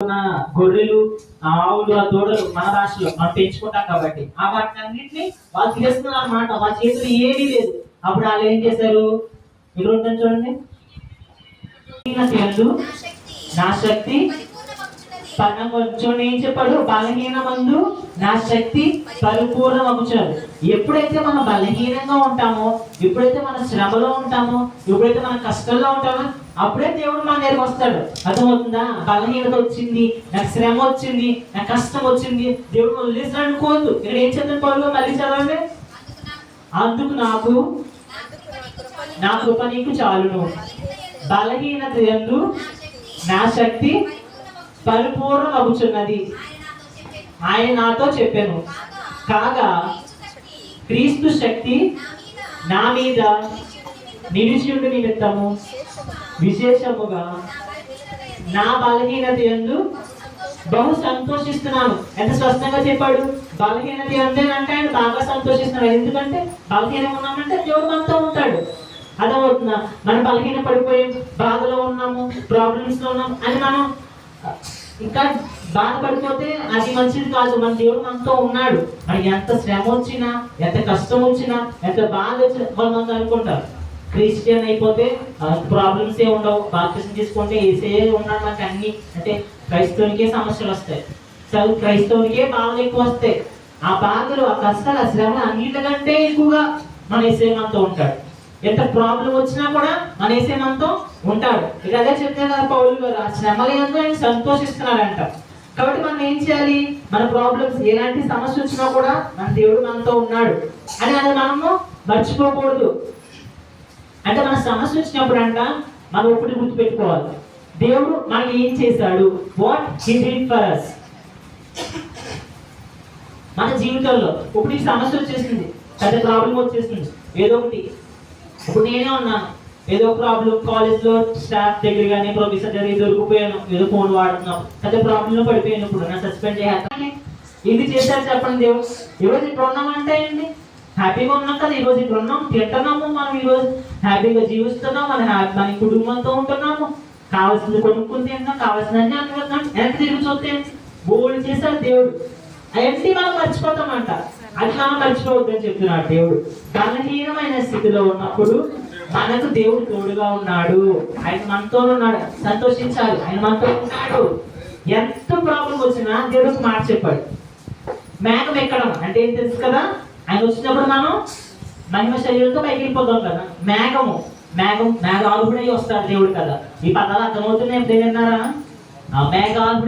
ఉన్న గొర్రెలు, ఆవులు, ఆ దూడలు మన భాషలో మనం పెంచుకుంటాం కాబట్టి ఆ వాటిని అన్నింటినీ వాళ్ళు తినేస్తున్నారు అనమాట. వాళ్ళ చేతులు ఏమీ లేదు. అప్పుడు వాళ్ళు ఏం చేశారు? ఇక్కడ ఉంటుంది చూడండి, నా శక్తి చూడండి ఏం చెప్పాడు, బలహీన మందు నా శక్తి పరిపూర్ణమగుచున్నది. ఎప్పుడైతే మనం బలహీనంగా ఉంటామో, ఎప్పుడైతే మన శ్రమలో ఉంటామో, ఎప్పుడైతే మన కష్టంలో ఉంటామో, అప్పుడే దేవుడు మన దగ్గరికి వస్తాడు. అర్థమవుతుందా? బలహీనత వచ్చింది, నాకు శ్రమ వచ్చింది, నాకు కష్టం వచ్చింది, దేవుడు వదిలేసాడు అనుకోవద్దు. ఇక్కడ ఏం చదువు పౌలు మళ్ళీ చదవండి. అందుకు నా కృప నీకు చాలును, బలహీనత యందు నా శక్తి పరిపూర్ణమగుచున్నది ఆయన నాతో చెప్పాను. కాగా క్రీస్తు శక్తి నా మీద నిలిచియుండు నిమిత్తము విశేషముగా నా బలహీనత యందు బహు సంతోషిస్తున్నాను. ఎంత స్పష్టంగా చెప్పాడు. బలహీనత అంటే ఆయన బాగా సంతోషిస్తున్నాడు. ఎందుకంటే బలహీనంగా ఉన్నామంటే దేవుడు మనతో ఉంటాడు. అర్థమవుతుందా? మనం బలహీన పడిపోయి బాధలో ఉన్నాము, ప్రాబ్లమ్స్ లో ఉన్నాము అని మనం ఇంకా బాధపడిపోతే అది మంచిది కాదు. మన దేవుడు మనతో ఉన్నాడు. మనకి ఎంత శ్రమ వచ్చినా, ఎంత కష్టం వచ్చినా, ఎంత బాధ వచ్చినా వాళ్ళు అనుకుంటారు క్రిస్టియన్ అయిపోతే ప్రాబ్లమ్స్ ఏ ఉండవు, బాప్టిజం తీసుకుంటే ఏసే ఉన్నాడు మనకి అన్ని. అంటే క్రైస్తవునికే సమస్యలు వస్తాయి, క్రైస్తవునికే బాధలు ఎక్కువ వస్తాయి. ఆ బాధలు, ఆ కష్టాలు, ఆ శ్రమ అన్నిటికంటే ఎక్కువగా మన ఏసే మనతో ఉంటాడు. ఎంత ప్రాబ్లం వచ్చినా కూడా మన ఏసే మనతో ఉంటాడు. ఇక అదే చెప్తాను కదా పౌలు గారు, ఆ శ్రమలంతా ఆయన సంతోషిస్తున్నారంట. కాబట్టి మనం ఏం చేయాలి? మన ప్రాబ్లమ్స్ ఎలాంటి సమస్య వచ్చినా కూడా మన దేవుడు మనతో ఉన్నాడు అని అది మనము మర్చిపోకూడదు. అంటే మన సమస్య వచ్చినప్పుడు అంట మనం ఒకటి గుర్తుపెట్టుకోవాలి, దేవుడు మనకి ఏం చేశాడు, what he did for us. మన జీవితంలో ఇప్పుడు ఈ సమస్య వచ్చేసింది, పెద్ద ప్రాబ్లం వచ్చేసింది, ఏదో ఒకటి. ఇప్పుడు నేనే ఉన్నాను, ఏదో ప్రాబ్లం, కాలేజ్లో స్టాఫ్ దగ్గర కానీ ప్రొఫెసర్ దగ్గర దొరికిపోయాను, ఏదో ఫోన్ వాడుతున్నాం, పెద్ద ప్రాబ్లంలో పడిపోయాను. ఇప్పుడు నా సస్పెండ్ చేయాలి. ఇది చేశారు చెప్పండి దేవుడు. ఈరోజు ఇప్పుడు ఉన్నామంటే ఏంటి? హ్యాపీగా ఉన్నాం కదా, ఈరోజు ఇప్పుడు ఉన్నాం, తింటున్నాము, మనం ఈరోజు హ్యాపీగా జీవిస్తున్నాం, మన కుటుంబంతో ఉంటున్నాము, కావాల్సింది కొనుక్కుని తింటున్నాం, కావాల్సిందని అనుకుంటున్నాం. వెనక్కి తిరిగి చూస్తే బోల్డ్ చేశారు దేవుడు. అవన్నీ మనం మర్చిపోతామంట. అది మనం మర్చిపోవద్దని చెప్తున్నాడు దేవుడు. బలహీనమైన స్థితిలో ఉన్నప్పుడు మనకు దేవుడు తోడుగా ఉన్నాడు, ఆయన మనతో ఉన్నాడు, సంతోషించాలి, ఆయన మనతో ఉన్నాడు. ఎంత ప్రాబ్లం వచ్చినా దేవుడు మాట చెప్పాడు. మేఘం ఎక్కడం అంటే ఏం తెలుసు కదా, ఆయన వచ్చినప్పుడు మనం మహిమ శరీరంతో పైకి వెళ్ళిపోతాం కదా. మేఘాలుడై వస్తాడు దేవుడు కదా. ఈ పదాలు అర్థమవుతున్నాయి. ఎప్పుడు విన్నారా? మేఘాలుడై